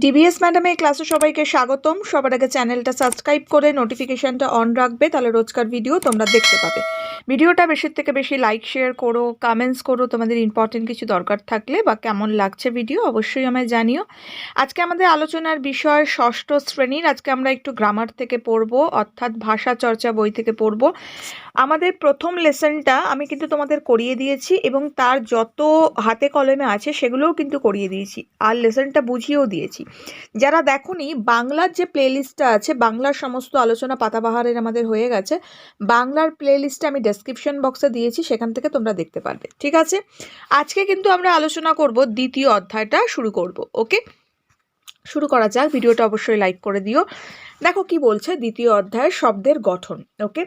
DBS ম্যাডামের ক্লাসে সবাইকে স্বাগতম। সবার আগে চ্যানেলটা সাবস্ক্রাইব করে নোটিফিকেশনটা অন রাখবে, তাহলে রোজকার ভিডিও তোমরা দেখতে পাবে। ভিডিওটা বেশির থেকে বেশি লাইক শেয়ার করো, কমেন্টস করো তোমাদের ইম্পর্টেন্ট কিছু দরকার থাকলে, বা কেমন লাগছে ভিডিও অবশ্যই আমায় জানিও। আজকে আমাদের আলোচনার বিষয় ষষ্ঠ শ্রেণীর। আজকে আমরা একটু গ্রামার থেকে পড়বো, অর্থাৎ ভাষা চর্চা বই থেকে পড়বো। আমাদের প্রথম লেসনটা আমি কিন্তু তোমাদের করিয়ে দিয়েছি এবং তার যত হাতে কলমে আছে সেগুলোও কিন্তু করিয়ে দিয়েছি, আর লেসনটা বুঝিয়েও দিয়েছি। যারা দেখোনি, বাংলার যে প্লেলিস্টটা আছে, বাংলার সমস্ত আলোচনা পাতাবাহারের আমাদের হয়ে গেছে, বাংলার প্লেলিস্টটা আমি ডেসক্রিপশন বক্সে দিয়েছি, সেখান থেকে তোমরা দেখতে পারবে। ঠিক আছে, আজকে কিন্তু আমরা আলোচনা করব দ্বিতীয় অধ্যায়টা শুরু করব। ওকে, শুরু করা যাক। ভিডিওটা অবশ্যই লাইক করে দিও। দেখো কি বলছে দ্বিতীয় অধ্যায়, শব্দের গঠন। ওকে,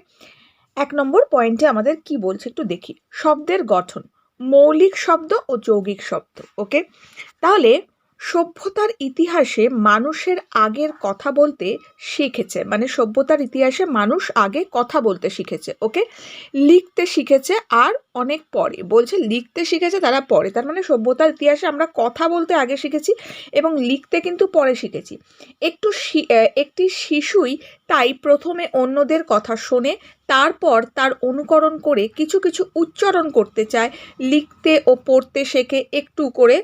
1 নম্বর পয়েন্টে আমাদের কি বলছে একটু দেখি। শব্দের গঠন, মৌলিক শব্দ ও যৌগিক শব্দ। ওকে, তাহলে সভ্যতার ইতিহাসে মানুষের আগের কথা বলতে শিখেছে, মানে সভ্যতার ইতিহাসে মানুষ আগে কথা বলতে শিখেছে। ওকে, লিখতে শিখেছে আর অনেক পরে, বলছে লিখতে শিখেছে তারা পরে, তার মানে সভ্যতার ইতিহাসে আমরা কথা বলতে আগে শিখেছি এবং লিখতে কিন্তু পরে শিখেছি। একটি শিশুই তাই প্রথমে অন্যদের কথা শোনে, তারপর তার অনুকরণ করে কিছু কিছু উচ্চারণ করতে চায়, লিখতে ও পড়তে শেখে একটু করে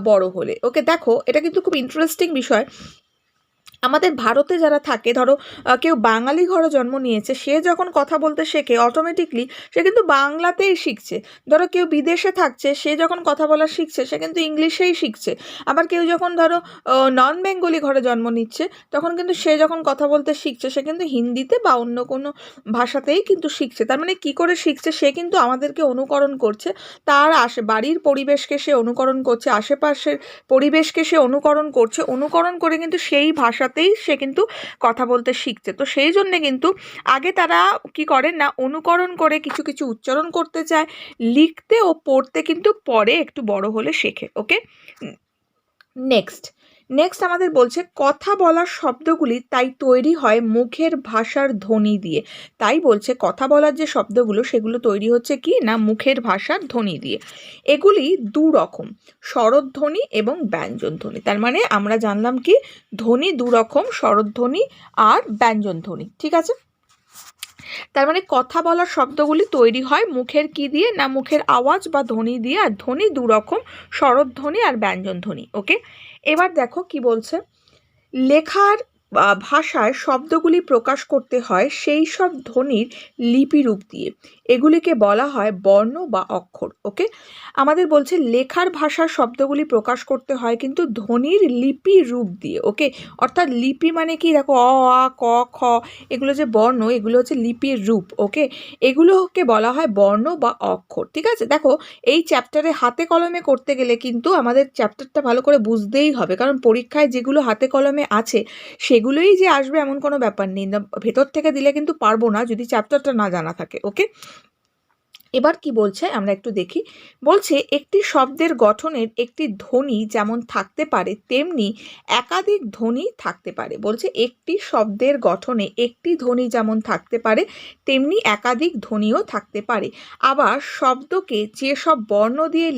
বড় হলে। ওকে, দেখো এটা কিন্তু খুব ইন্টারেস্টিং বিষয়। আমাদের ভারতে যারা থাকে, ধরো কেউ বাঙালি ঘরে জন্ম নিয়েছে, সে যখন কথা বলতে শেখে অটোমেটিকলি সে কিন্তু বাংলাতেই শিখছে। ধরো কেউ বিদেশে থাকছে, সে যখন কথা বলা শিখছে সে কিন্তু ইংলিশেই শিখছে। আবার কেউ যখন ধরো নন বেঙ্গলি ঘরে জন্ম নিচ্ছে, তখন কিন্তু সে যখন কথা বলতে শিখছে সে কিন্তু হিন্দিতে বা অন্য কোনো ভাষাতেই কিন্তু শিখছে। তার মানে কি করে শিখছে, সে কিন্তু আমাদেরকে অনুকরণ করছে, তার বাড়ির পরিবেশকে সে অনুকরণ করছে, আশেপাশের পরিবেশকে সে অনুকরণ করছে, অনুকরণ করে কিন্তু সেই ভাষাতেই সে কিন্তু কথা বলতে শিখছে। তো সেই জন্যে কিন্তু আগে তারা কি করে না, অনুকরণ করে কিছু কিছু উচ্চারণ করতে চায়, লিখতে ও পড়তে কিন্তু পরে একটু বড় হলে শেখে। ওকে, নেক্সট আমাদের বলছে কথা বলার শব্দগুলি তাই তৈরি হয় মুখের ভাষার ধ্বনি দিয়ে। তাই বলছে কথা বলার যে শব্দগুলো সেগুলো তৈরি হচ্ছে কি না, মুখের ভাষার ধ্বনি দিয়ে। এগুলি দু রকম, স্বরধ্বনি এবং ব্যঞ্জন ধ্বনি। তার মানে আমরা জানলাম কি, ধ্বনি দু রকম, স্বরধ্বনি আর ব্যঞ্জন ধ্বনি। ঠিক আছে, তার মানে কথা বলার শব্দগুলি তৈরি হয় মুখের কি দিয়ে না, মুখের আওয়াজ বা ধ্বনি দিয়ে, আর ধ্বনি দু রকম, স্বরধ্বনি আর ব্যঞ্জন ধ্বনি। ওকে, এবার দেখো কি বলছে। লেখার ভাষায় শব্দগুলি প্রকাশ করতে হয় সেই সব ধ্বনির লিপিরূপ দিয়ে, এগুলিকে বলা হয় বর্ণ বা অক্ষর। ওকে, আমাদের বলছে লেখার ভাষার শব্দগুলি প্রকাশ করতে হয় কিন্তু ধ্বনির লিপি রূপ দিয়ে। ওকে, অর্থাৎ লিপি মানে কি, দেখো অ আ ক খ এগুলো যে বর্ণ, এগুলো হচ্ছে লিপির রূপ। ওকে, এগুলোকে বলা হয় বর্ণ বা অক্ষর। ঠিক আছে, দেখো এই চ্যাপ্টারে হাতে কলমে করতে গেলে কিন্তু আমাদের চ্যাপ্টারটা ভালো করে বুঝতেই হবে, কারণ পরীক্ষায় যেগুলো হাতে কলমে আছে সেগুলোই যে আসবে এমন কোনো ব্যাপার নেই, ভেতর থেকে দিলে কিন্তু পারবো না যদি চ্যাপ্টারটা না জানা থাকে। ওকে, এবার কি বলছে আমরা একটু দেখি। বলছে একটি শব্দের গঠনের একটি ধ্বনি যেমন থাকতে পারে তেমনি একাধিক ধ্বনি থাকতে পারে। বলছে একটি শব্দের গঠনে একটি ধ্বনি যেমন থাকতে পারে তেমনি একাধিক ধ্বনিও থাকতে পারে। আবার শব্দকে যেসব বর্ণ দিয়ে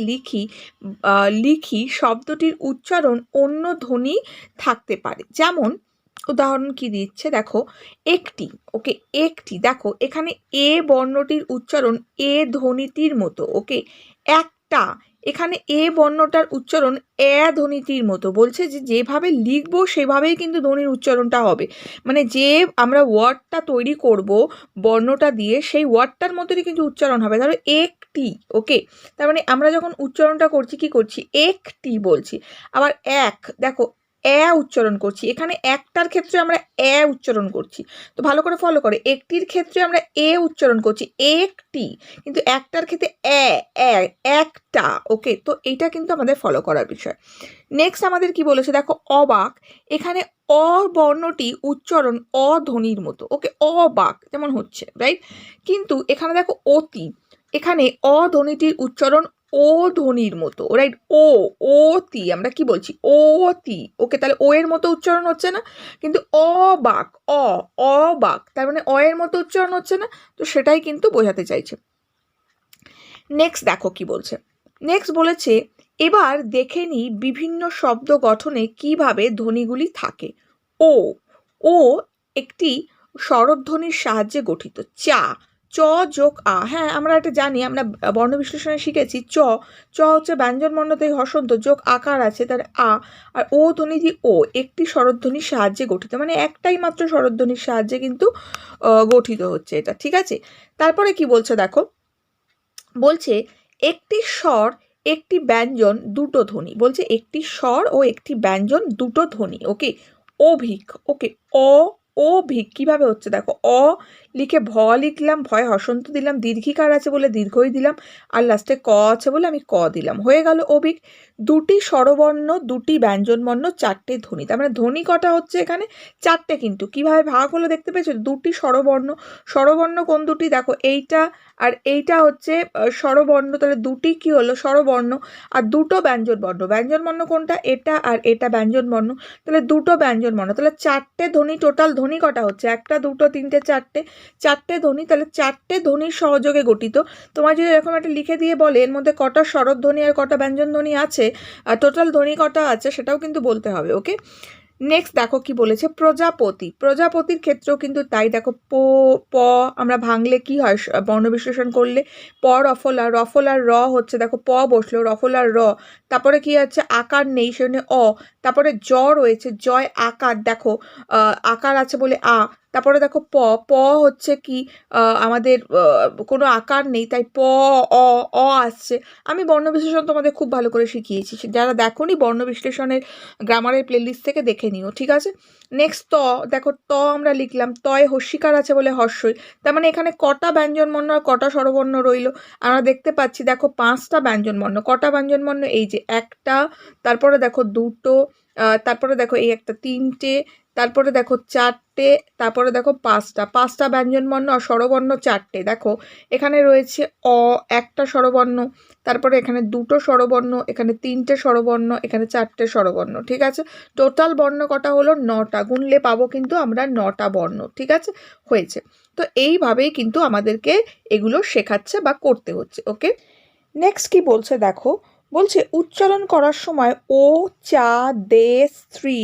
লিখি শব্দটির উচ্চারণ অন্য ধ্বনি থাকতে পারে। যেমন উদাহরণ কি দিচ্ছে দেখো, একটি। ওকে, একটি, দেখো এখানে এ বর্ণটির উচ্চারণ এ ধ্বনিটির মতো। ওকে, একটা, এখানে এ বর্ণটার উচ্চারণ এ ধ্বনিটির মতো। বলছে যে যেভাবে লিখবো সেভাবেই কিন্তু ধ্বনির উচ্চারণটা হবে, মানে যে আমরা ওয়ার্ডটা তৈরি করব বর্ণটা দিয়ে সেই ওয়ার্ডটার মতোই কিন্তু উচ্চারণ হবে। ধরো একটি। ওকে, তার মানে আমরা যখন উচ্চারণটা করছি কি করছি, একটি বলছি। আবার এক, দেখো উচ্চারণ করছি, এখানে একটার ক্ষেত্রে আমরা উচ্চারণ করছি। তো ভালো করে ফলো করে, একটির ক্ষেত্রে আমরা উচ্চারণ করছি একটি, কিন্তু একটার ক্ষেত্রে একটা। ওকে, তো এইটা কিন্তু আমাদের ফলো করার বিষয়। নেক্সট আমাদের কি বলেছে দেখো, অবাক। এখানে অ বর্ণটি উচ্চারণ অধ্বনির মতো। ওকে, অবাক যেমন হচ্ছে, রাইট, কিন্তু এখানে দেখো অতি, এখানে অধ্বনিটির উচ্চারণ ও ধ্বনির মতো, রাইট, অতি আমরা কি বলছি, অতি। ওকে, তাহলে ও এর মতো উচ্চারণ হচ্ছে না, কিন্তু অবাক, অবাক, তার মানে অ এর মতো উচ্চারণ হচ্ছে না, তো সেটাই কিন্তু বোঝাতে চাইছে। নেক্সট দেখো কি বলছে। নেক্সট বলেছে এবার দেখে নিই বিভিন্ন শব্দ গঠনে কিভাবে ধ্বনিগুলি থাকে। ও ও একটি স্বরধ্বনির সাহায্যে গঠিত। চা, চ যোগ আ, হ্যাঁ আমরা এটা জানি, আমরা বর্ণ বিশ্লেষণে শিখেছি। চ চ হচ্ছে ব্যঞ্জন বর্ণতে হসন্ত, যোগ আকার আছে তার আ, আর ও ধ্বনি দিয়ে ও, একটি স্বরধ্বনির সাহায্যে গঠিত, মানে একটাই মাত্র স্বরধ্বনির সাহায্যে কিন্তু গঠিত হচ্ছে এটা, ঠিক আছে। তারপরে কি বলছে দেখো, বলছে একটি স্বর, একটি ব্যঞ্জন, দুটো ধ্বনি, বলছে একটি স্বর ও একটি ব্যঞ্জন, দুটো ধ্বনি, ওকে। অভিক, ওকে। অ অভিক কিভাবে হচ্ছে দেখো, অ লিখে ভ লিখলাম, ভয়ে হসন্ত দিলাম, দীর্ঘিকার আছে বলে দীর্ঘই দিলাম, আর লাস্টে ক আছে বলে আমি ক দিলাম, হয়ে গেল অভিক। দুটি স্বরবর্ণ, দুটি ব্যঞ্জনবর্ণ, চারটে ধ্বনি, তার মানে ধ্বনি কটা হচ্ছে এখানে, চারটে। কিন্তু কিভাবে ভাগ হলো দেখতে পেয়েছো, দুটি স্বরবর্ণ, স্বরবর্ণ কোন দুটি দেখো, এইটা আর এইটা হচ্ছে স্বরবর্ণ, তাহলে দুটি কি হলো স্বরবর্ণ, আর দুটো ব্যঞ্জনবর্ণ, ব্যঞ্জনবর্ণ কোনটা, এটা আর এটা ব্যঞ্জনবর্ণ, তাহলে দুটো ব্যঞ্জনবর্ণ, তাহলে চারটে ধ্বনি। টোটাল ধ্বনি কটা হচ্ছে, একটা দুটো তিনটে চারটে, চারটে ধ্বনি, তাহলে চারটে ধ্বনির সহযোগে গঠিত। তোমার যদি এরকম একটা লিখে দিয়ে বলে এর মধ্যে কটা স্বরধ্বনি আর কটা ব্যঞ্জনধ্বনি আছে, টোটাল ধ্বনি কটা আছে, সেটাও কিন্তু বলতে হবে, ওকে। নেক্সট দেখো কি বলেছে, প্রজাপতি, প্রজাপতির ক্ষেত্রেও কিন্তু তাই, দেখো প আমরা ভাঙলে কি হয়, বর্ণ বিশ্লেষণ করলে প রফলা, রফলার র হচ্ছে, দেখো প বসলো, রফলার র, তারপরে কি হচ্ছে আকার নেই সেজন্য অ, তারপরে জ রয়েছে, জয় আকার, দেখো আকার আছে বলে আ, তারপরে দেখো প, প হচ্ছে কি আমাদের কোনো আকার নেই তাই প, অ, অ আসছে। আমি বর্ণ বিশ্লেষণ তোমাদের খুব ভালো করে শিখিয়েছি, যারা দেখোনি বর্ণ বিশ্লেষণের গ্রামারের প্লেলিস্ট থেকে দেখে নিও, ঠিক আছে। নেক্সট ত, দেখো ত আমরা লিখলাম, তয় হস্যিকার আছে বলে হস্যই, তার মানে এখানে কটা ব্যঞ্জনবর্ণ আর কটা স্বরবর্ণ রইল, আমরা দেখতে পাচ্ছি দেখো পাঁচটা ব্যঞ্জনবর্ণ। কটা ব্যঞ্জনবর্ণ, এই যে একটা, তারপরে দেখো দুটো, তারপরে দেখো এই একটা তিনটে, তারপরে দেখো চারটে, তারপরে দেখো পাঁচটা, পাঁচটা ব্যঞ্জনবর্ণ আর স্বরবর্ণ চারটে। দেখো এখানে রয়েছে অ, একটা স্বরবর্ণ, তারপরে এখানে দুটো স্বরবর্ণ, এখানে তিনটে স্বরবর্ণ, এখানে চারটে স্বরবর্ণ, ঠিক আছে। টোটাল বর্ণ কটা হলো, নটা, গুনলে পাবো কিন্তু আমরা নটা বর্ণ, ঠিক আছে, হয়েছে। তো এইভাবেই কিন্তু আমাদেরকে এগুলো শেখাচ্ছে বা করতে হচ্ছে, ওকে। নেক্সট কি বলছে দেখো, বলছে উচ্চারণ করার সময় ও, চা, দে, স্ত্রী,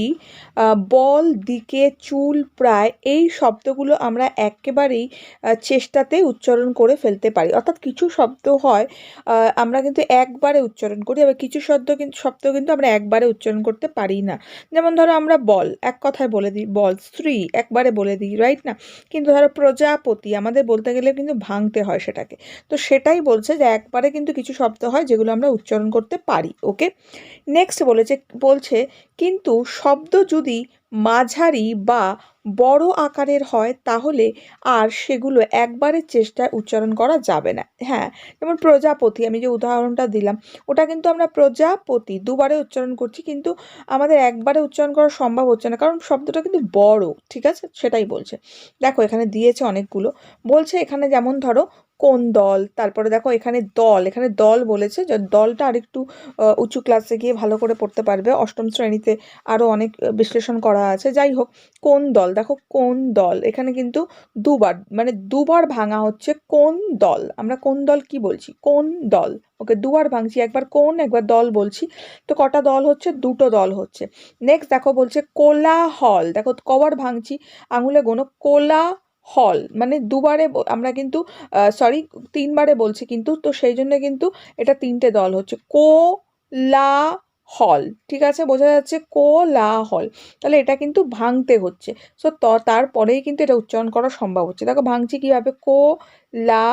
বল, দিকে, চুল, প্রায়, এই শব্দগুলো আমরা একেবারেই চেষ্টাতে উচ্চারণ করে ফেলতে পারি, অর্থাৎ কিছু শব্দ হয় আমরা কিন্তু একবারে উচ্চারণ করি, আবার কিছু শব্দ কিন্তু আমরা একবারে উচ্চারণ করতে পারি না। যেমন ধরো আমরা বল এক কথায় বলে দিই, বল, স্ত্রী একবারে বলে দিই, রাইট না, কিন্তু ধরো প্রজাপতি আমাদের বলতে গেলে কিন্তু ভাঙতে হয় সেটাকে। তো সেটাই বলছে যে একবারে কিন্তু কিছু শব্দ হয় যেগুলো আমরা উচ্চারণ করতে পারি, ওকে। নেক্সট বলছে কিন্তু শব্দ যদি মাঝারি বা বড় আকারের হয় তাহলে আর সেগুলো একবারের চেষ্টায় উচ্চারণ করা যাবে না। হ্যাঁ, যেমন প্রজাপতি আমি যে উদাহরণটা দিলাম, ওটা কিন্তু আমরা প্রজাপতি দুবারে উচ্চারণ করছি, কিন্তু আমাদের একবারে উচ্চারণ করা সম্ভব হচ্ছে না, কারণ শব্দটা কিন্তু বড়, ঠিক আছে, সেটাই বলছে। দেখো এখানে দিয়েছে অনেকগুলো, বলছে এখানে যেমন ধরো কোন দল, তারপরে দেখো এখানে দল, এখানে দল বলেছে, যে দলটা আরেকটু উঁচু ক্লাসে গিয়ে ভালো করে পড়তে পারবে, অষ্টম শ্রেণীতে আরও অনেক বিশ্লেষণ করা আছে। যাই হোক, কোন দল, দেখো কোন দল এখানে কিন্তু দুবার, মানে দুবার ভাঙা হচ্ছে, কোন দল, আমরা কোন দল কি বলছি, কোন দল, ওকে, দুবার ভাঙছি, একবার কোন একবার দল বলছি, তো কটা দল হচ্ছে, দুটো দল হচ্ছে। নেক্সট দেখো বলছে কোলাহল, দেখো কবার ভাঙছি, আঙুলে গোনো, কোলা হল, মানে দুবারে আমরা কিন্তু সরি তিনবারে বলছি কিন্তু, তো সেই জন্য কিন্তু এটা তিনটে দল হচ্ছে, লা হল, ঠিক আছে, বোঝা যাচ্ছে লা হল, তাহলে এটা কিন্তু ভাঙতে হচ্ছে। সো তারপরেই কিন্তু এটা উচ্চারণ করা সম্ভব হচ্ছে। দেখো ভাঙছি কিভাবে, লা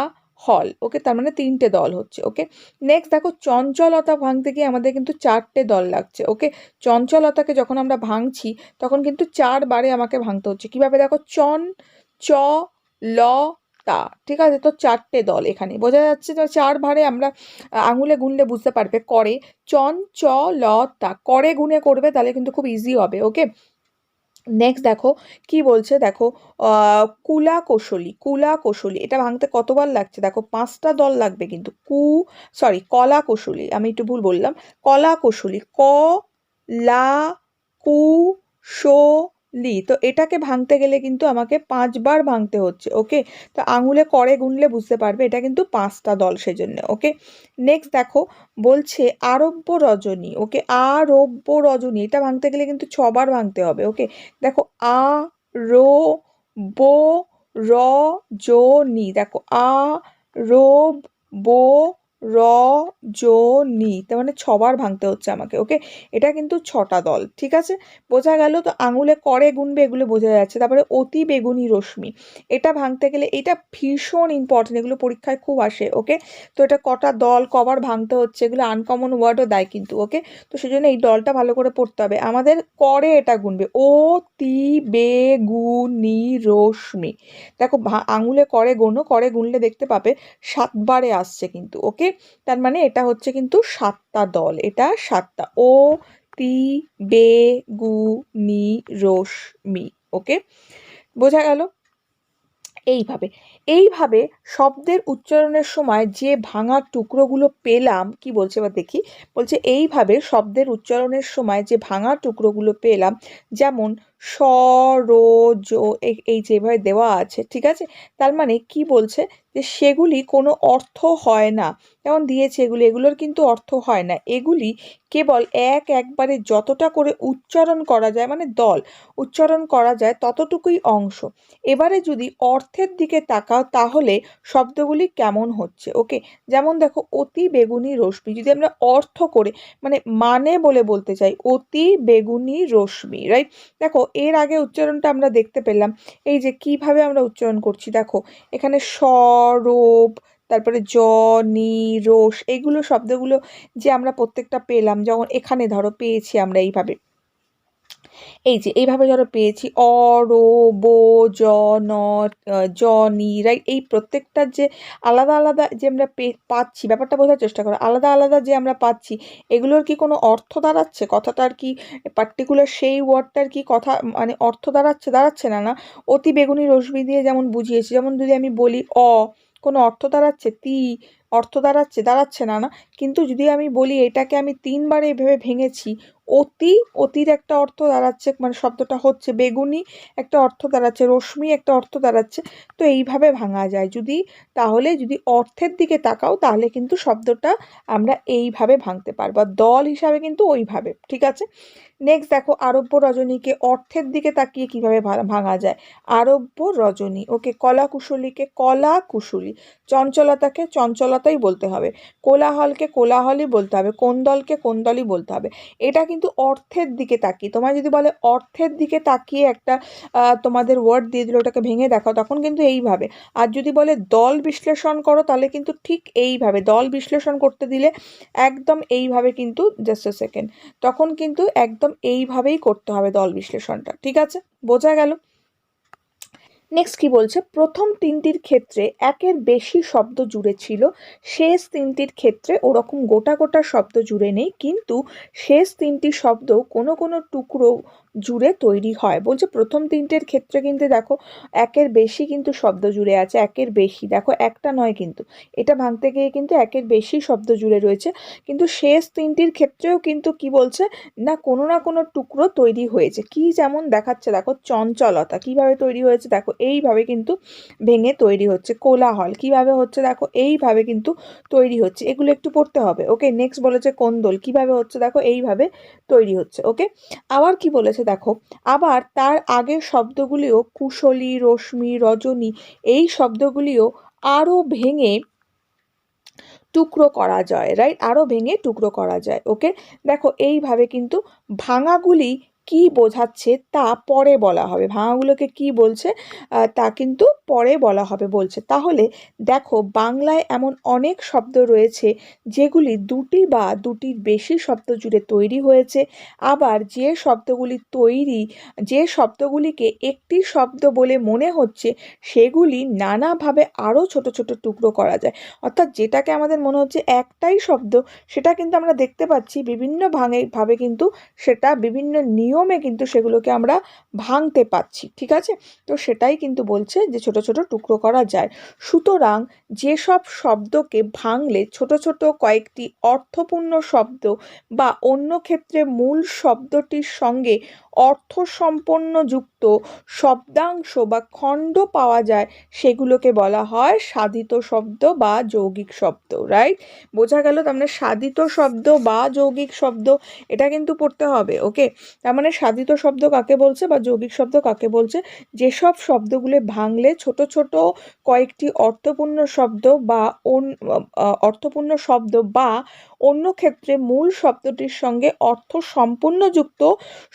হল, ওকে, তার মানে তিনটে দল হচ্ছে, ওকে। নেক্সট দেখো চঞ্চলতা ভাঙতে গিয়ে আমাদের কিন্তু চারটে দল লাগছে, ওকে। চঞ্চলতাকে যখন আমরা ভাঙছি তখন কিন্তু চারবারে আমাকে ভাঙতে হচ্ছে, কিভাবে দেখো চ, ল, তা, ঠিক আছে, তো চারটে দল এখানে বোঝা যাচ্ছে, তো চারবারে আমরা আঙুলে গুনলে বুঝতে পারবে, করে চ, ল, তা, করে গুনে করবে তাহলে কিন্তু খুব ইজি হবে, ওকে। নেক্সট দেখো কি বলছে, দেখো কুলা কৌশলী, কুলা কৌশলী এটা ভাঙতে কতবার লাগছে, দেখো পাঁচটা দল লাগবে কিন্তু, কলা কৌশলী, আমি একটু ভুল বললাম, কলা কৌশলী, লা কু লি। তো এটাকে ভাঙতে গেলে কিন্তু আমাকে 5বার ভাঙতে হচ্ছে। ওকে, তো আঙুলে করে গুনলে বুঝতে পারবে এটা কিন্তু 5টা দল সেজন্য। ওকে, নেক্সট দেখো বলছে আরব্য রজনী। ওকে, আরব্য রজনী এটা ভাঙতে গেলে কিন্তু 6বার ভাঙতে হবে। ওকে, দেখো আ রো বো র জো নি। দেখো আ রোব বো র জো নি, তার মানে 6বার ভাঙতে হচ্ছে আমাকে। ওকে, এটা কিন্তু 6টা দল। ঠিক আছে, বোঝা গেল? তো আঙুলে করে গুনবে এগুলো বোঝা যাচ্ছে। তারপরে অতি বেগুনি রশ্মি, এটা ভাঙতে গেলে এটা ভীষণ ইম্পর্টেন্ট, এগুলো পরীক্ষায় খুব আসে। ওকে, তো এটা কটা দল কবার ভাঙতে হচ্ছে এগুলো আনকমন ওয়ার্ডও দেয় কিন্তু। ওকে, তো সেজন্য এই দলটা ভালো করে পড়তে হবে আমাদের। করে এটা গুনবে অতি বেগুনি রশ্মি। দেখো আঙুলে করে গোনো, করে গুনলে দেখতে পাবে 7বারে আসছে কিন্তু। ওকে, তার মানে এটা হচ্ছে কিন্তু 7টা দল, এটা 7টা। ও তি বেগুনি রশ্মি। ওকে, বোঝা গেল? এইভাবে এইভাবে শব্দের উচ্চারণের সময় যে ভাঙা টুকরোগুলো পেলাম, কি বলছে এবার দেখি। বলছে এইভাবে শব্দের উচ্চারণের সময় যে ভাঙা টুকরোগুলো পেলাম, যেমন স রো জো, এই যেভাবে দেওয়া আছে। ঠিক আছে, তার মানে কি বলছে যে সেগুলি কোনো অর্থ হয় না। যেমন দিয়েছে এগুলি, এগুলোর কিন্তু অর্থ হয় না। এগুলি কেবল একবারে যতটা করে উচ্চারণ করা যায়, মানে দল উচ্চারণ করা যায় ততটুকুই অংশ। এবারে যদি অর্থের দিকে তাকাও তাহলে শব্দগুলি কেমন হচ্ছে। ওকে, যেমন দেখো অতি বেগুনি রশ্মি, যদি আমরা অর্থ করে মানে বলে বলতে চাই অতি বেগুনি রশ্মি, রাইট? দেখো এর আগে উচ্চারণটা আমরা দেখতে পেলাম, এই যে কিভাবে আমরা উচ্চারণ করছি। দেখো এখানে সরব, তারপরে জ নি রোষ, এইগুলো শব্দগুলো যে আমরা প্রত্যেকটা পেলাম, যেমন এখানে ধরো পেয়েছি আমরা এইভাবে, এই যে এইভাবে ধরো পেয়েছি অ রো বো জ ন জ নি, রাইট? এই প্রত্যেকটার যে আলাদা আলাদা যে আমরা পাচ্ছি, ব্যাপারটা বোঝার চেষ্টা করো, আলাদা আলাদা যে আমরা পাচ্ছি এগুলোর কি কোনো অর্থ দাঁড়াচ্ছে? কথাটার কি পার্টিকুলার সেই ওয়ার্ডটার কি কথা অর্থ দাঁড়াচ্ছে? দাঁড়াচ্ছে না। না, অতি বেগুনি রশ্মি দিয়ে যেমন বুঝিয়েছি, যেমন যদি আমি বলি কোনো অর্থ দাঁড়াচ্ছে? অর্থ দাঁড়াচ্ছে? দাঁড়াচ্ছে না। না, কিন্তু যদি আমি বলি এটাকে আমি 3বারে এভাবে ভেঙেছি, অতির একটা অর্থ দাঁড়াচ্ছে, শব্দটা হচ্ছে বেগুনি, একটা অর্থ দাঁড়াচ্ছে রশ্মি, একটা অর্থ দাঁড়াচ্ছে। তো এইভাবে ভাঙা যায়। যদি অর্থের দিকে তাকাও তাহলে কিন্তু শব্দটা আমরা এইভাবে ভাঙতে পারবো, দল হিসাবে কিন্তু ওইভাবে। ঠিক আছে, নেক্সট দেখো আরব্য রজনীকে অর্থের দিকে তাকিয়ে কিভাবে ভাঙা যায়। আরব্য রজনী। ওকে, কলা কুশলীকে কলা কুশলী, চঞ্চলতাকে চঞ্চলতাই বলতে হবে, কোলাহলকে কোলাহলই বলতে হবে, কোন্দলকে কোন্দলই বলতে হবে। এটা কিন্তু অর্থের দিকে তাকিয়ে, তোমায় যদি বলে অর্থের দিকে তাকিয়ে একটা তোমাদের ওয়ার্ড দিয়ে দিল, ওটাকে ভেঙে দেখাও, তখন কিন্তু এইভাবে। আর যদি বলে দল বিশ্লেষণ করো তাহলে কিন্তু ঠিক এইভাবে, দল বিশ্লেষণ করতে দিলে একদম এইভাবে কিন্তু, জাস্ট এ সেকেন্ড, তখন কিন্তু একদম এইভাবেই করতে হবে দল বিশ্লেষণটা। ঠিক আছে, বোঝা গেল? নেক্সট কি বলছে, প্রথম 3টির ক্ষেত্রে একের বেশি শব্দ জুড়ে ছিল, শেষ 3টির ক্ষেত্রে ওরকম গোটা গোটা শব্দ জুড়ে নেই, কিন্তু শেষ 3টি শব্দ কোনো কোনো টুকরো জুড়ে তৈরি হয়। বলছে প্রথম 3টের ক্ষেত্রে কিন্তু দেখো একের বেশি কিন্তু শব্দ জুড়ে আছে, একের বেশি, দেখো একটা নয় কিন্তু, এটা ভাঙতে গিয়ে কিন্তু একের বেশি শব্দ জুড়ে রয়েছে। কিন্তু শেষ 3টির ক্ষেত্রেও কিন্তু কি বলছে না কোনো টুকরো তৈরি হয়েছে। কি যেমন দেখাচ্ছে দেখো, চঞ্চলতা কিভাবে তৈরি হয়েছে, দেখো এইভাবে কিন্তু ভেঙে তৈরি হচ্ছে। কোলাহল কিভাবে হচ্ছে, দেখো এইভাবে কিন্তু তৈরি হচ্ছে। এগুলো একটু পড়তে হবে। ওকে, নেক্সট বলেছে কোন্দল কিভাবে হচ্ছে, দেখো এইভাবে তৈরি হচ্ছে। ওকে, আবার কি বলেছে দেখো, আবার তার আগের শব্দগুলিও কুশলী রশ্মি রজনী, এই শব্দগুলিও আরো ভেঙে টুকরো করা যায়, রাইট? আরো ভেঙে টুকরো করা যায়। ওকে, দেখো এইভাবে কিন্তু ভাঙাগুলি কি বোঝাচ্ছে তা পরে বলা হবে, ভাঙাগুলোকে কি বলছে তা কিন্তু পরে বলা হবে বলছে। তাহলে দেখো বাংলায় এমন অনেক শব্দ রয়েছে যেগুলি দুটি বা দুটির বেশি শব্দ জুড়ে তৈরি হয়েছে। আবার যে শব্দগুলিকে একটি শব্দ বলে মনে হচ্ছে সেগুলি নানাভাবে আরো ছোট ছোট টুকরো করা যায়। অর্থাৎ যেটাকে আমাদের মনে হচ্ছে একটাই শব্দ, সেটা কিন্তু আমরা দেখতে পাচ্ছি বিভিন্ন ভাবে কিন্তু সেটা বিভিন্ন নিয়মে কিন্তু সেগুলোকে আমরা ভাঙতে পাচ্ছি। ঠিক আছে, তো সেটাই কিন্তু বলছে যে ছোট ছোট টুকরো করা যায়। সুতরাং যেসব শব্দকে ভাঙলে ছোট ছোট কয়েকটি অর্থপূর্ণ শব্দ বা অন্য ক্ষেত্রে মূল শব্দটির সঙ্গে অর্থসম্পন্ন যুক্ত শব্দাংশ বা খণ্ড পাওয়া যায় সেগুলোকে বলা হয় সাধিত শব্দ বা যৌগিক শব্দ। রাইট, বোঝা গেল? তার মানে সাধিত শব্দ বা যৌগিক শব্দ এটা কিন্তু পড়তে হবে। ওকে, তার মানে সাধিত শব্দ কাকে বলছে বা যৌগিক শব্দ কাকে বলছে? যেসব শব্দগুলো ভাঙলে ছোট ছোট কয়েকটি অর্থপূর্ণ শব্দ বা অর্থপূর্ণ শব্দ বা অন্য ক্ষেত্রে মূল শব্দটির সঙ্গে অর্থ সম্পূর্ণ যুক্ত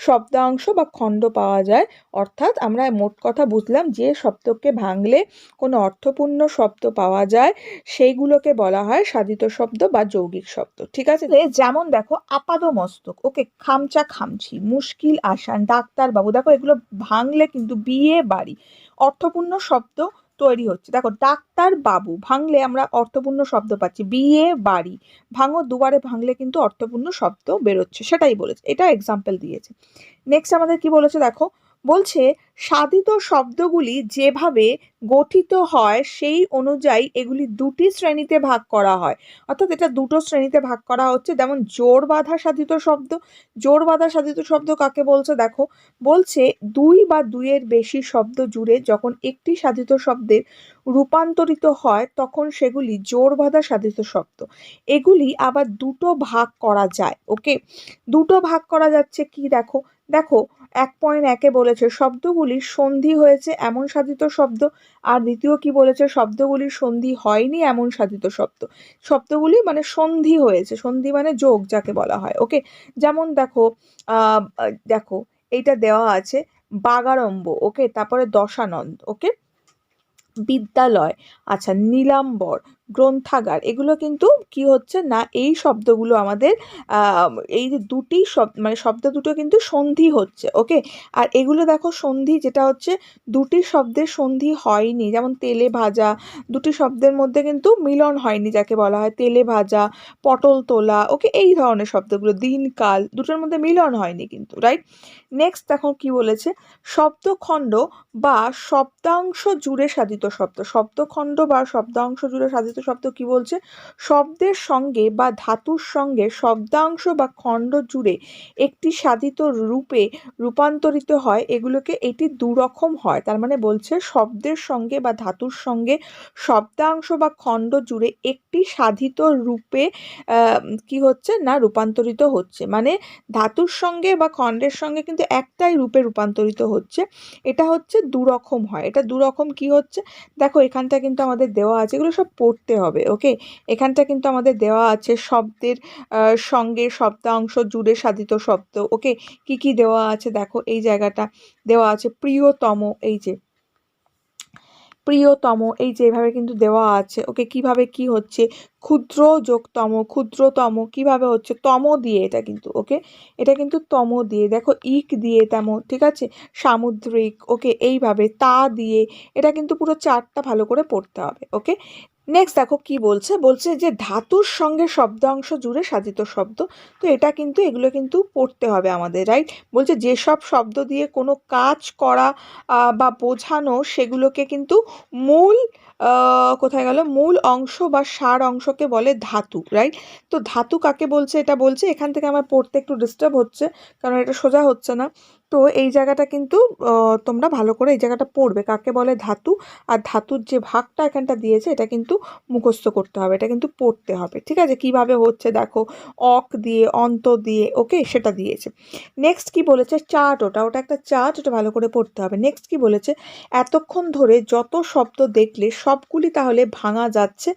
শব্দাংশ বা খণ্ড পাওয়া যায়। অর্থাৎ আমরা মোট কথা বুঝলাম যে শব্দকে ভাঙলে কোনো অর্থপূর্ণ শব্দ পাওয়া যায় সেইগুলোকে বলা হয় সাধিত শব্দ বা যৌগিক শব্দ। ঠিক আছে, যেমন দেখো আপাদমস্তক, ওকে, খামচা খামচি, মুশকিল আসান, ডাক্তার বাবু, দেখো এগুলো ভাঙলে কিন্তু বিয়ে বাড়ি অর্থপূর্ণ শব্দ তৈরি হচ্ছে। দেখো ডাক্তার বাবু ভাঙলে আমরা অর্থপূর্ণ শব্দ পাচ্ছি, বিয়ে বাড়ি ভাঙো দুবারে ভাঙলে কিন্তু অর্থপূর্ণ শব্দ বেরোচ্ছে, সেটাই বলেছে, এটা এক্সাম্পল দিয়েছে। নেক্সট আমাদের কি বলেছে দেখো, বলছে সাধিত শব্দগুলি যেভাবে গঠিত হয় সেই অনুযায়ী এগুলি দুটি শ্রেণীতে ভাগ করা হয়। অর্থাৎ এটা দুটো শ্রেণীতে ভাগ করা হচ্ছে। যেমন জোর বাঁধা সাধিত শব্দ, জোর বাঁধা সাধিত শব্দ কাকে বলছে দেখো, বলছে দুই বা দুইয়ের বেশি শব্দ জুড়ে যখন একটি সাধিত শব্দের রূপান্তরিত হয় তখন সেগুলি জোর বাঁধা সাধিত শব্দ। এগুলি আবার দুটো ভাগ করা যায়। ওকে, দুটো ভাগ করা যাচ্ছে কি দেখো, দেখো 1.1-এ বলেছে শব্দগুলির সন্ধি হয়েছে এমন সাধিত শব্দ, আর দ্বিতীয় কি বলেছে শব্দগুলির সন্ধি হয়নি এমন সাধিত শব্দ। শব্দগুলি মানে সন্ধি হয়েছে, সন্ধি মানে যোগ যাকে বলা হয়। ওকে, যেমন দেখো দেখো এইটা দেওয়া আছে বাগাড়ম্ব, ওকে, তারপরে দশানন্দ, ওকে, বিদ্যালয়, আচ্ছা, নীলাম্বর, গ্রন্থাগার, এগুলো কিন্তু কি হচ্ছে না এই শব্দগুলো আমাদের এই যে দুটি শব্দ মানে শব্দ দুটো কিন্তু সন্ধি হচ্ছে। ওকে, আর এগুলো দেখো সন্ধি যেটা হচ্ছে দুটি শব্দের সন্ধি হয়নি, যেমন তেলে ভাজা, দুটি শব্দের মধ্যে কিন্তু মিলন হয়নি যাকে বলা হয় তেলে ভাজা, পটল তোলা, ওকে, এই ধরনের শব্দগুলো, দিনকাল, দুটোর মধ্যে মিলন হয়নি কিন্তু। রাইট, নেক্সট দেখো কি বলেছে, শব্দখণ্ড বা শব্দাংশ জুড়ে সাধিত শব্দ, শব্দখণ্ড বা শব্দাংশ জুড়ে সাধিত শব্দ কি বলছে, শব্দের সঙ্গে বা ধাতুর সঙ্গে শব্দাংশ বা খণ্ড জুড়ে একটি সাধিত রূপে রূপান্তরিত হয়, এগুলোকে এটি দুরকম হয়। তার মানে বলছে শব্দের সঙ্গে বা ধাতুর সঙ্গে শব্দাংশ বা খণ্ড জুড়ে একটি সাধিত রূপে কি হচ্ছে না রূপান্তরিত হচ্ছে, মানে ধাতুর সঙ্গে বা খণ্ডের সঙ্গে কিন্তু একটাই রূপে রূপান্তরিত হচ্ছে। এটা হচ্ছে দুরকম হয়। এটা দুরকম কি হচ্ছে দেখো, এখানটা কিন্তু আমাদের দেওয়া আছে, এগুলো সব পড়তে হবে। ওকে, এখানটা কিন্তু আমাদের দেওয়া আছে শব্দের সঙ্গে শব্দাংশ জুড়ে সাধিত শব্দ। ওকে, কি কি দেওয়া আছে দেখো, এই জায়গাটা দেওয়া আছে প্রিয়তম, এই যে প্রিয়তম, এই যে এভাবে কিন্তু দেওয়া আছে। ওকে, কিভাবে কি হচ্ছে, ক্ষুদ্র যোগতম, ক্ষুদ্রতম কিভাবে হচ্ছে তম দিয়ে, এটা কিন্তু ওকে, এটা কিন্তু তম দিয়ে, দেখো ইক দিয়ে তেমন, ঠিক আছে, সামুদ্রিক, ওকে, এইভাবে তা দিয়ে, এটা কিন্তু পুরো চারটা ভালো করে পড়তে হবে। ওকে, নেক্সট দেখো কি বলছে, বলছে যে ধাতুর সঙ্গে শব্দাংশ জুড়ে সাধিত শব্দ, তো এটা কিন্তু এগুলো কিন্তু পড়তে হবে আমাদের। রাইট, বলছে যেসব শব্দ দিয়ে কোনো কাজ করা বা বোঝানো সেগুলোকে কিন্তু মূল কোথায় গেল, মূল অংশ বা সার অংশকে বলে ধাতু। রাইট, তো ধাতু কাকে বলছে এটা বলছে, এখান থেকে আমার পড়তে একটু ডিস্টার্ব হচ্ছে কারণ এটা সোজা হচ্ছে না। তো এই জায়গাটা কিন্তু তোমরা ভালো করে এই জায়গাটা পড়বে, কাকে বলে ধাতু, আর ধাতুর যে ভাগটা এখানটা দিয়েছে এটা কিন্তু মুখস্থ করতে হবে, এটা কিন্তু পড়তে হবে। ঠিক আছে, কিভাবে হচ্ছে দেখো অক দিয়ে, অন্ত দিয়ে, ওকে, সেটা দিয়েছে। নেক্সট কি বলেছে, চার্ট, ওটা একটা চার্ট, ওটা ভালো করে পড়তে হবে। নেক্সট কি বলেছে, এতক্ষণ ধরে যত শব্দ দেখলে সবগুলি তাহলে ভাঙা যাচ্ছে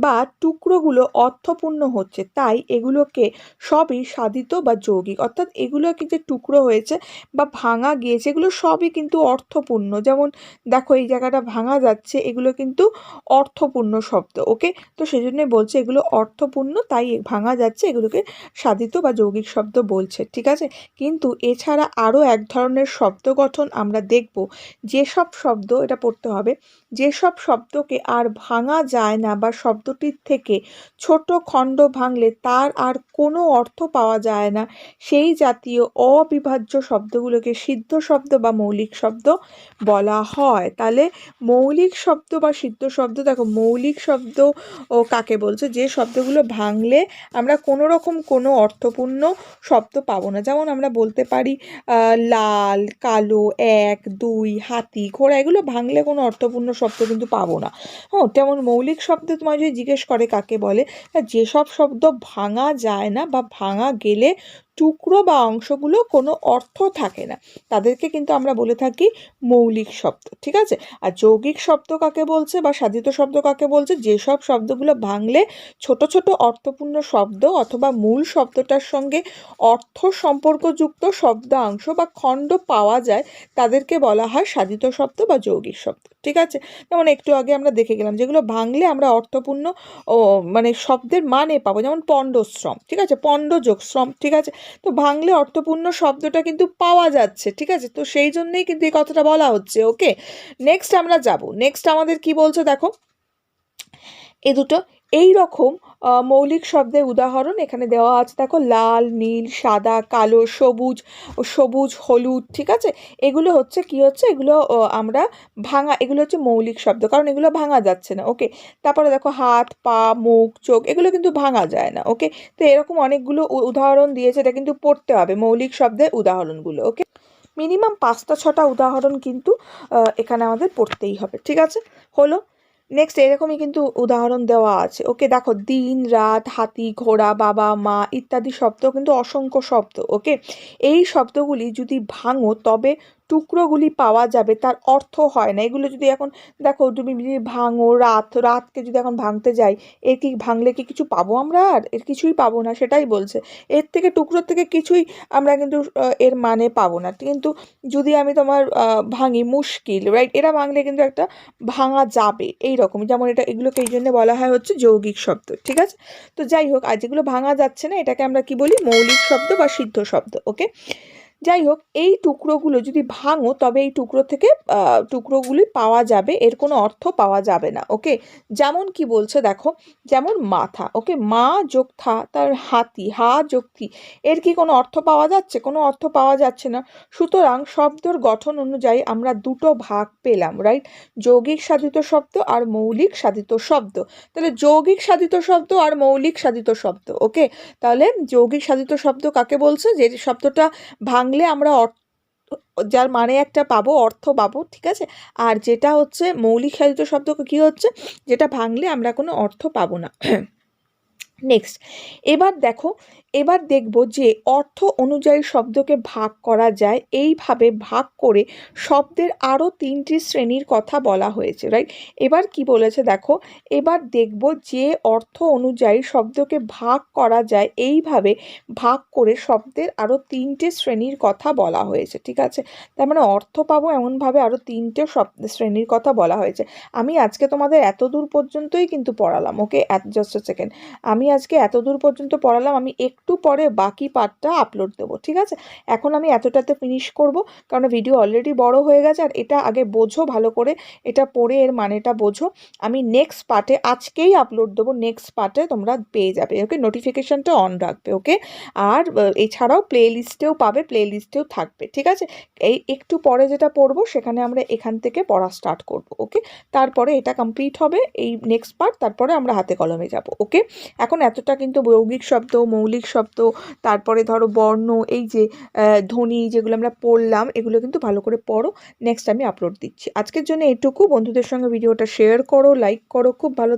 বা টুকরোগুলো অর্থপূর্ণ হচ্ছে, তাই এগুলোকে সবই সাধিত বা যৌগিক। অর্থাৎ এগুলো কি যে টুকরো হয়েছে বা ভাঙা গিয়েছে এগুলো সবই কিন্তু অর্থপূর্ণ। যেমন দেখো এই জায়গাটা ভাঙা যাচ্ছে, এগুলো কিন্তু অর্থপূর্ণ শব্দ। ওকে, তো সেই জন্যই বলছে এগুলো অর্থপূর্ণ, তাই ভাঙা যাচ্ছে, এগুলোকে সাধিত বা যৌগিক শব্দ বলছে। ঠিক আছে, কিন্তু এছাড়া আরও এক ধরনের শব্দ গঠন আমরা দেখব, যেসব শব্দ, এটা পড়তে হবে, যেসব শব্দকে আর ভাঙা যায় না বা শব্দটির থেকে ছোট খণ্ড ভাঙলে তার আর কোনো অর্থ পাওয়া যায় না, সেই জাতীয় অবিভাজ্য শব্দগুলো শব্দগুলোকে সিদ্ধ শব্দ বা মৌলিক শব্দ বলা হয়। তাহলে মৌলিক শব্দ বা সিদ্ধ শব্দ, দেখো মৌলিক শব্দ ও কাকে বলছে, যে শব্দগুলো ভাঙলে আমরা কোনো রকম কোনো অর্থপূর্ণ শব্দ পাবো না। যেমন আমরা বলতে পারি লাল, কালো, এক, দুই, হাতি, ঘোড়া, এগুলো ভাঙলে কোনো অর্থপূর্ণ শব্দ কিন্তু পাবো না। হ্যাঁ, তেমন মৌলিক শব্দ তোমায় যদি জিজ্ঞেস করে কাকে বলে, যেসব শব্দ ভাঙা যায় না বা ভাঙা গেলে টুকরো বা অংশগুলো কোনো অর্থ থাকে না, তাদেরকে কিন্তু আমরা বলে থাকি মৌলিক শব্দ। ঠিক আছে। আর যৌগিক শব্দ কাকে বলছে বা সাধিত শব্দ কাকে বলছে, যেসব শব্দগুলো ভাঙলে ছোট ছোট অর্থপূর্ণ শব্দ অথবা মূল শব্দটার সঙ্গে অর্থ সম্পর্কযুক্ত শব্দাংশ বা খণ্ড পাওয়া যায়, তাদেরকে বলা হয় সাধিত শব্দ বা যৌগিক শব্দ। ঠিক আছে। যেমন একটু আগে আমরা দেখে গেলাম, যেগুলো ভাঙলে আমরা অর্থপূর্ণ মানে শব্দের মানে পাবো, যেমন পণ্ডশ্রম। ঠিক আছে, পণ্ড যোগ শ্রম। ঠিক আছে। তো ভাঙলে অর্থপূর্ণ শব্দটা কিন্তু পাওয়া যাচ্ছে। ঠিক আছে, তো সেই জন্যই কিন্তু এই কথাটা বলা হচ্ছে। ওকে, নেক্সট আমরা যাব। নেক্সট আমাদের কি বলছে দেখো, এ দুটো এই রকম মৌলিক শব্দের উদাহরণ এখানে দেওয়া আছে। দেখো, লাল, নীল, সাদা, কালো, সবুজ, সবুজ, হলুদ। ঠিক আছে, এগুলো হচ্ছে কি হচ্ছে, এগুলো আমরা ভাঙা, এগুলো হচ্ছে মৌলিক শব্দ, কারণ এগুলো ভাঙা যাচ্ছে না। ওকে, তারপরে দেখো হাত, পা, মুখ, চোখ, এগুলো কিন্তু ভাঙা যায় না। ওকে, তো এরকম অনেকগুলো উদাহরণ দিয়েছে, এটা কিন্তু পড়তে হবে মৌলিক শব্দের উদাহরণগুলো। ওকে, মিনিমাম 5টা 6টা উদাহরণ কিন্তু এখানে আমাদের পড়তেই হবে। ঠিক আছে, হলো। নেক্সট এরকমই কিন্তু উদাহরণ দেওয়া আছে। ওকে, দেখো দিন, রাত, হাতি, ঘোড়া, বাবা, মা ইত্যাদি শব্দ কিন্তু অসংখ্য শব্দ। ওকে, এই শব্দগুলি যদি ভাঙো তবে টুকরোগুলি পাওয়া যাবে, তার অর্থ হয় না। এগুলো যদি এখন দেখো তুমি যদি ভাঙো রাতকে যদি এখন ভাঙতে যাই, এর কি ভাঙলে কি কিছু পাবো আমরা? আর এর কিছুই পাবো না, সেটাই বলছে। এর থেকে টুকরোর থেকে কিছুই আমরা কিন্তু এর মানে পাবো না। কিন্তু যদি আমি তোমার ভাঙি মুশকিল, রাইট, এরা ভাঙলে কিন্তু একটা ভাঙা যাবে এই রকম। যেমন এটা, এগুলোকে এই জন্য বলা হয় হচ্ছে যৌগিক শব্দ। ঠিক আছে, তো যাই হোক, আর যেগুলো ভাঙা যাচ্ছে না এটাকে আমরা কি বলি, মৌলিক শব্দ বা সিদ্ধ শব্দ। ওকে, যাই হোক, এই টুকরোগুলো যদি ভাঙো তবে এই টুকরো থেকে টুকরোগুলি পাওয়া যাবে, এর কোনো অর্থ পাওয়া যাবে না। ওকে, যেমন কি বলছে দেখো, যেমন মাথা। ওকে, মা যোগ থা, তার হাতি, হা যোগ থি, এর কি কোনো অর্থ পাওয়া যাচ্ছে? কোনো অর্থ পাওয়া যাচ্ছে না। সুতরাং শব্দর গঠন অনুযায়ী আমরা দুটো ভাগ পেলাম, রাইট, যৌগিক সাধিত শব্দ আর মৌলিক সাধিত শব্দ। তাহলে যৌগিক সাধিত শব্দ আর মৌলিক সাধিত শব্দ। ওকে, তাহলে যৌগিক সাধিত শব্দ কাকে বলছে, যে শব্দটা ভাঙলে আমরা যার মানে একটা পাবো, অর্থ পাবো। ঠিক আছে, আর যেটা হচ্ছে মৌলিক সাধিত শব্দ কি হচ্ছে, যেটা ভাঙলে আমরা কোনো অর্থ পাবো না। নেক্সট, এবার দেখব যে অর্থ অনুযায়ী শব্দকে ভাগ করা যায়। এইভাবে ভাগ করে শব্দের আরও 3টি শ্রেণীর কথা বলা হয়েছে, রাইট। এবার কি বলেছে দেখো, এবার দেখব যে অর্থ অনুযায়ী শব্দকে ভাগ করা যায়, এইভাবে ভাগ করে শব্দের আরও 3টে শ্রেণীর কথা বলা হয়েছে। ঠিক আছে, তার মানে অর্থ পাবো এমনভাবে আরও 3টে শ্রেণীর কথা বলা হয়েছে। আমি আজকে তোমাদের এত দূর পর্যন্তই কিন্তু পড়ালাম। ওকে, জাস্ট সেকেন্ড, আমি আজকে এত দূর পর্যন্ত পড়ালাম, আমি একটু পরে বাকি পার্টটা আপলোড দেবো। ঠিক আছে, এখন আমি এতটাতে ফিনিশ করব, কারণ ভিডিও অলরেডি বড় হয়ে গেছে। আর এটা আগে বোঝো ভালো করে, এটা পড়ে এর মানেটা বোঝো। আমি নেক্সট পার্টে আজকেই আপলোড দেবো, নেক্সট পার্টে তোমরা পেয়ে যাবে। ওকে, নোটিফিকেশনটা অন রাখবে। ওকে, আর এছাড়াও প্লে লিস্টেও পাবে, প্লে লিস্টেও থাকবে। ঠিক আছে, এই একটু পরে যেটা পড়বো সেখানে আমরা এখান থেকে পড়া স্টার্ট করব। ওকে, তারপরে এটা কমপ্লিট হবে এই নেক্সট পার্ট, তারপরে আমরা হাতে কলমে যাব। ওকে, এখন এতটা কিন্তু যৌগিক শব্দ, মৌলিক শব্দ, তারপরে ধরো বর্ণ, এই যে ধ্বনি যেগুলো আমরা পড়লাম, এগুলো কিন্তু ভালো করে পড়ো। নেক্সট আমি আপলোড দিচ্ছি। আজকের জন্য এটুকু। বন্ধুদের সঙ্গে ভিডিওটা শেয়ার করো, লাইক করো। খুব ভালো